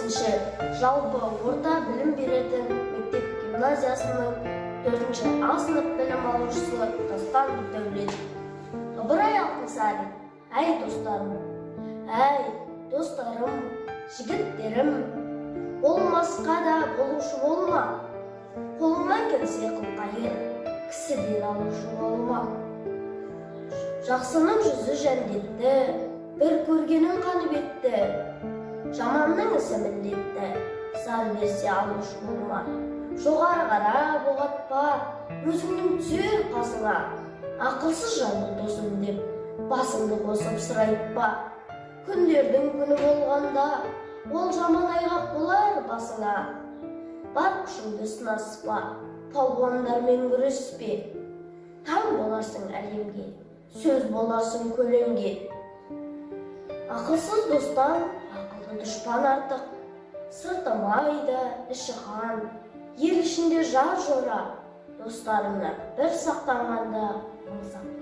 бесінші жалпы орта білім беретін мектеп гимназиясының 4-ші А сынып білім алушысы Дастан Нұрдәулет. Ыбырай Алтынсарин: әй достарым, жігіттерім, болмасқа да болушы болма, қолыңнан келсе қылқайыр, кісіден алушы болма. Жақсының жүзі жәндетті, бір көргенің қанып етті, жаманның ісі міндетті, сан берсе алушы болма. Жоғары қара боғатпа, өзіңнің түсер қасыңа, ақылсыз жанды досым деп, басыңды қосып сұрайтпа. Күндердің күні болғанда, ол жаман айғақ болар басыңа. Бар күшіңді сынаспа, палуандармен күреспе. Таң боларсың әлемге, сөз боларсың көлемге. Ақылсыз достан ақылды дұшпан артық, сырты майда, іші қан, ел ішінде жар жора. Достарыңнан бір сақтанғанда мың сақтан.